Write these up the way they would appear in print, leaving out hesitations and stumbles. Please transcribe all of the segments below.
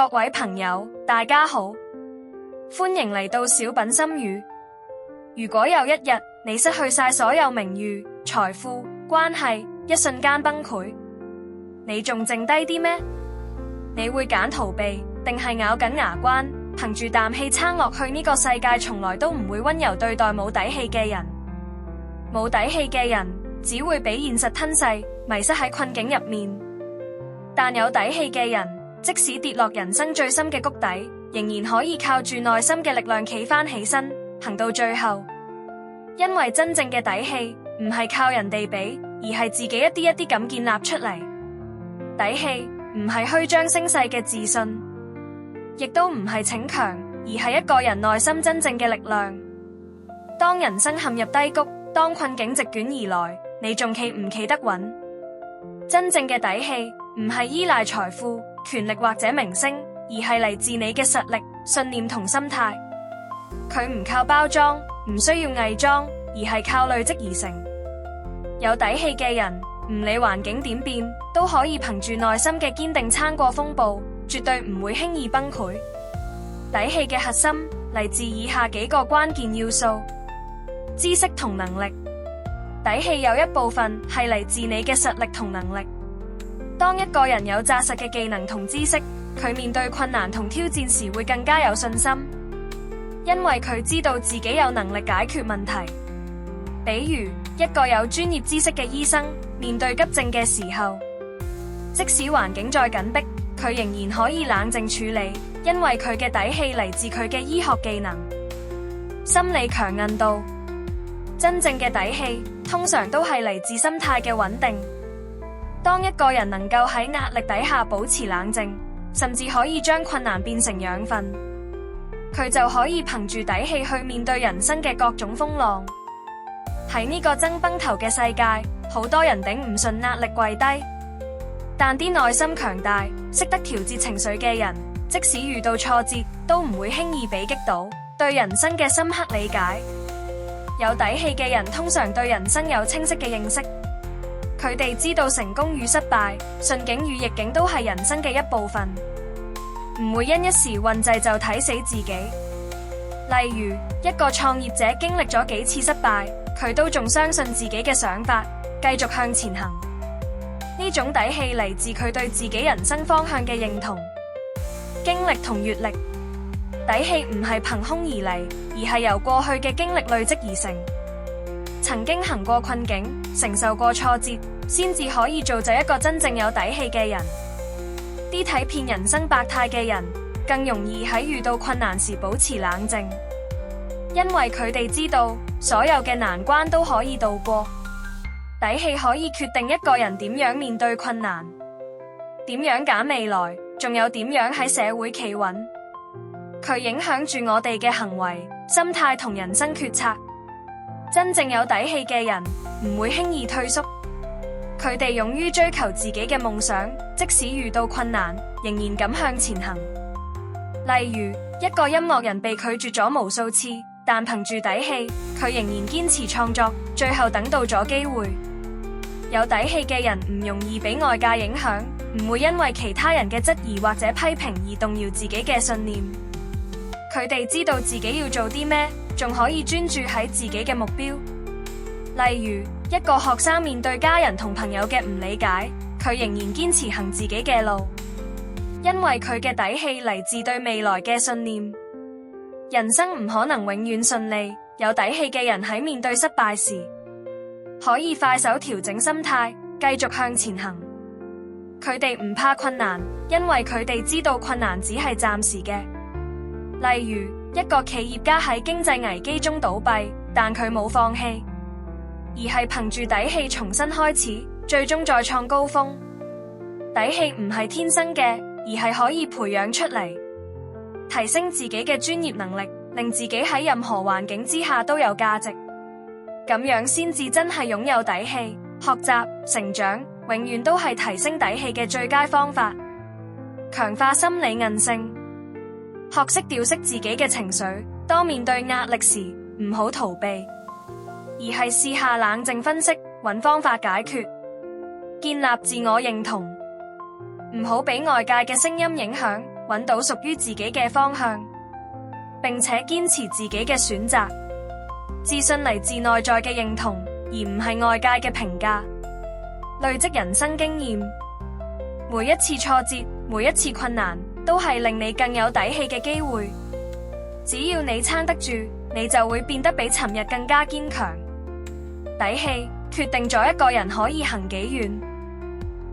各位朋友，大家好，歡迎嚟到小品心語。如果有一日你失去晒所有名譽、財富、關係，一瞬間崩潰，你仲剩低啲咩？你會揀逃避，定係咬緊牙關，憑住啖氣撐落去？呢個世界從來都唔會溫柔對待冇底氣嘅人。冇底氣嘅人只會俾現實吞噬，迷失喺困境入面。但有底氣嘅人，即使跌落人生最深嘅谷底，仍然可以靠住內心嘅力量企返起身，行到最後。因為真正嘅底氣唔係靠人哋俾，而係自己一啲一啲咁建立出嚟。底氣唔係虛張聲勢嘅自信，亦都唔係逞強，而係一個人內心真正嘅力量。當人生陷入低谷，當困境席捲而來，你仲企唔企得穩？真正嘅底氣唔係依賴財富、權力或者名聲，而係嚟自你嘅實力、信念同心態。佢唔靠包裝，唔需要偽裝，而係靠累積而成。有底氣嘅人，唔理環境點變，都可以憑住內心嘅堅定撐過風暴，絕對唔會輕易崩潰。底氣嘅核心嚟自以下幾個關鍵要素：知識同能力。底氣有一部分係嚟自你嘅實力同能力。當一個人有紮實嘅技能同知識，佢面對困難同挑戰時會更加有信心，因為佢知道自己有能力解決問題。比如一個有專業知識嘅醫生，面對急症嘅時候，即使環境再緊迫，佢仍然可以冷靜處理，因為佢嘅底氣嚟自佢嘅醫學技能。心理強韌度。真正嘅底氣通常都係嚟自心態嘅穩定。當一個人能夠喺壓力底下保持冷靜，甚至可以將困難變成養分，佢就可以憑住底氣去面對人生嘅各種風浪。喺呢個爭崩頭嘅世界，好多人頂唔順壓力跪低，但啲內心強大、識得調節情緒嘅人，即使遇到挫折，都唔會輕易被擊倒，對人生嘅深刻理解。有底氣嘅人通常對人生有清晰嘅認識，佢哋知道成功與失敗、順境與逆境都係人生嘅一部分，唔會因一時運滯就睇死自己。例如一個創業者經歷咗幾次失敗，佢都仲相信自己嘅想法，繼續向前行。呢種底氣嚟自佢對自己人生方向嘅認同。經歷同閱歷。底氣唔係憑空而嚟，而係由過去嘅經歷累積而成。曾經行過困境，承受過挫折，先至可以造就一個真正有底氣嘅人。啲睇遍人生百態嘅人，更容易喺遇到困難時保持冷靜，因為佢哋知道所有嘅難關都可以度過。底氣可以決定一個人點樣面對困難，點樣揀未來，仲有點樣喺社會企穩。佢影響住我哋嘅行為、心態同人生決策。真正有底氣嘅人唔會輕易退縮，佢哋勇於追求自己嘅夢想，即使遇到困難，仍然敢向前行。例如一個音樂人被拒絕咗無數次，但憑住底氣，佢仍然堅持創作，最後等到咗機會。有底氣嘅人唔容易俾外界影響，唔會因為其他人嘅質疑或者批評而動搖自己嘅信念。佢哋知道自己要做啲咩，仲可以專注喺自己嘅目標。例如一個學生面對家人同朋友嘅唔理解，佢仍然堅持行自己嘅路，因為佢嘅底氣嚟自對未來嘅信念。人生唔可能永遠順利，有底氣嘅人喺面對失敗時，可以快手調整心態，繼續向前行。佢哋唔怕困難，因為佢哋知道困難只係暫時嘅。例如一個企業家喺經濟危機中倒閉，但佢冇放棄，而係憑住底氣重新開始，最終再創高峰。底氣唔係天生嘅，而係可以培養出嚟，提升自己嘅專業能力，令自己喺任何環境之下都有價值。咁樣先至真係擁有底氣。學習成長永遠都係提升底氣嘅最佳方法。強化心理韌性。學識調適自己嘅情緒，當面對壓力時，唔好逃避，而係試下冷靜分析，揾方法解決，建立自我認同。唔好俾外界嘅聲音影響，揾到屬於自己嘅方向，並且堅持自己嘅選擇。自信嚟自內在嘅認同，而唔係外界嘅評價。累積人生經驗，每一次挫折，每一次困難，都係令你更有底氣嘅機會。只要你撐得住，你就會變得比尋日更加堅強。底氣決定咗一個人可以行幾遠。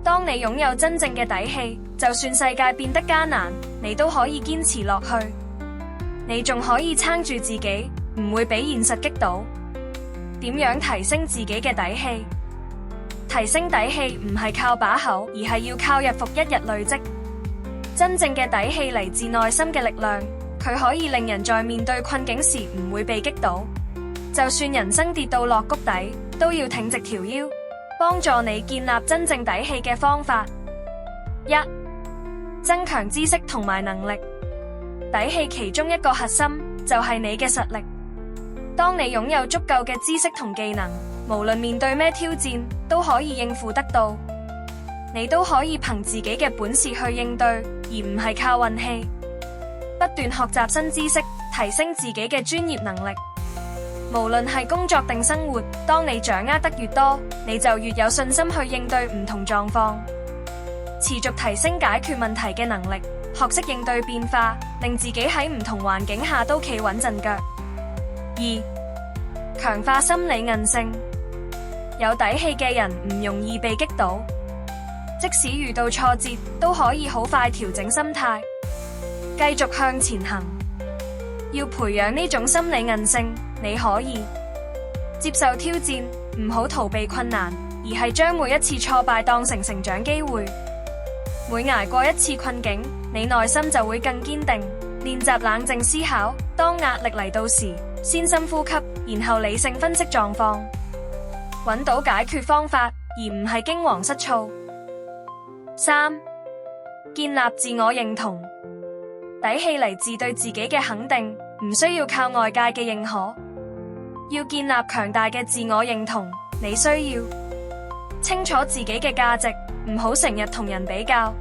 當你擁有真正嘅底氣，就算世界變得艱難，你都可以堅持落去。你仲可以撐住自己，唔會俾現實擊倒。點樣提升自己嘅底氣？提升底氣唔係靠把口，而係要靠日復一日累積。真正嘅底氣嚟自內心嘅力量，佢可以令人在面對困境時唔會被擊倒。就算人生跌到落谷底，都要挺直條腰。幫助你建立真正底氣嘅方法：一、增強知識同埋能力。底氣其中一個核心就係你嘅實力。當你擁有足夠嘅知識同技能，無論面對咩挑戰，都可以應付得到。你都可以憑自己嘅本事去應對，而唔係靠運氣。不斷學習新知識，提升自己嘅專業能力。無論係工作定生活，當你掌握得越多，你就越有信心去應對唔同狀況。持續提升解決問題嘅能力，學識應對變化，令自己喺唔同環境下都企穩陣腳。二、強化心理韌性。有底氣嘅人唔容易被擊倒，即使遇到挫折，都可以好快調整心態，繼續向前行。要培養呢種心理韌性，你可以接受挑戰，唔好逃避困難，而係將每一次挫敗當成成長機會。每捱過一次困境，你內心就會更堅定。練習冷靜思考，當壓力嚟到時，先深呼吸，然後理性分析狀況，揾到解決方法，而唔係驚惶失措。三、建立自我認同。底氣嚟自對自己嘅肯定，唔需要靠外界嘅認可。要建立強大嘅自我認同，你需要清楚自己嘅價值，唔好成日同人比較，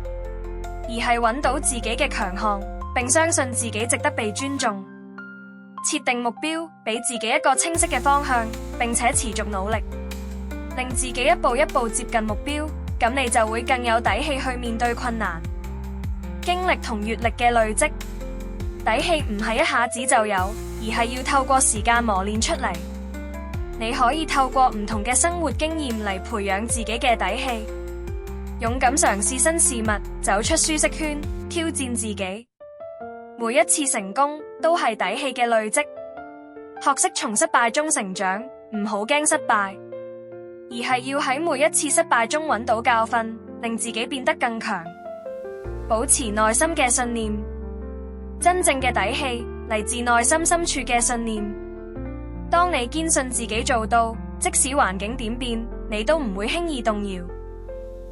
而係揾到自己嘅強項，並相信自己值得被尊重。設定目標，俾自己一個清晰嘅方向，並且持續努力，令自己一步一步接近目標，咁你就會更有底氣去面對困難。經歷同閱歷嘅累積，底氣唔係一下子就有，而係要透過時間磨練出嚟。你可以透過唔同嘅生活經驗嚟培養自己嘅底氣，勇敢嘗試新事物，走出舒適圈，挑戰自己。每一次成功都係底氣嘅累積。學識從失敗中成長，唔好驚失敗，而係要喺每一次失敗中揾到教訓，令自己變得更強。保持內心嘅信念。真正嘅底氣嚟自內心深處嘅信念。當你堅信自己做到，即使環境點變，你都唔會輕易動搖。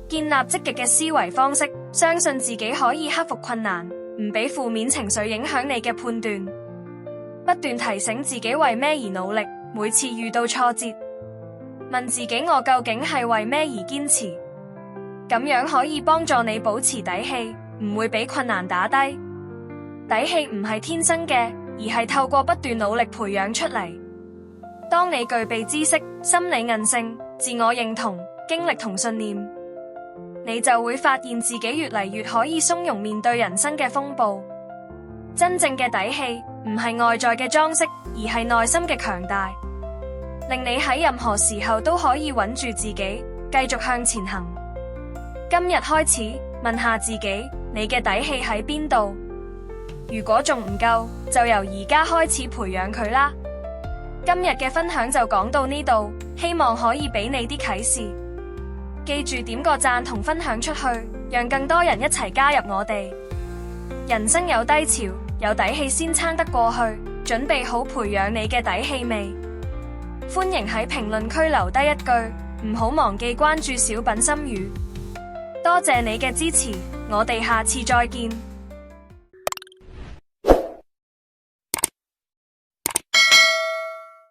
建立積極嘅思維方式，相信自己可以克服困難，唔俾負面情緒影響你嘅判斷。不斷提醒自己為咩而努力，每次遇到挫折，問自己我究竟係為咩而堅持。咁樣可以幫助你保持底氣，唔會俾困難打低。底氣唔係天生嘅，而係透過不斷努力培養出嚟。當你具備知識、心理韌性、自我認同、經歷同信念，你就會發現自己越嚟越可以從容面對人生嘅風暴。真正嘅底氣唔係外在嘅裝飾，而係內心嘅強大，令你喺任何時候都可以穩住自己，繼續向前行。今日開始，問下自己，你嘅底氣喺邊度？如果仲唔夠，就由而家開始培養佢啦。今日嘅分享就講到呢度，希望可以俾你啲啟示。記住點個讚同分享出去，讓更多人一齊加入我哋。人生有低潮，有底氣先撐得過去，準備好培養你嘅底氣未？歡迎喺評論區留低一句，唔好忘記關注小品心語。多謝你嘅支持，我哋下次再見。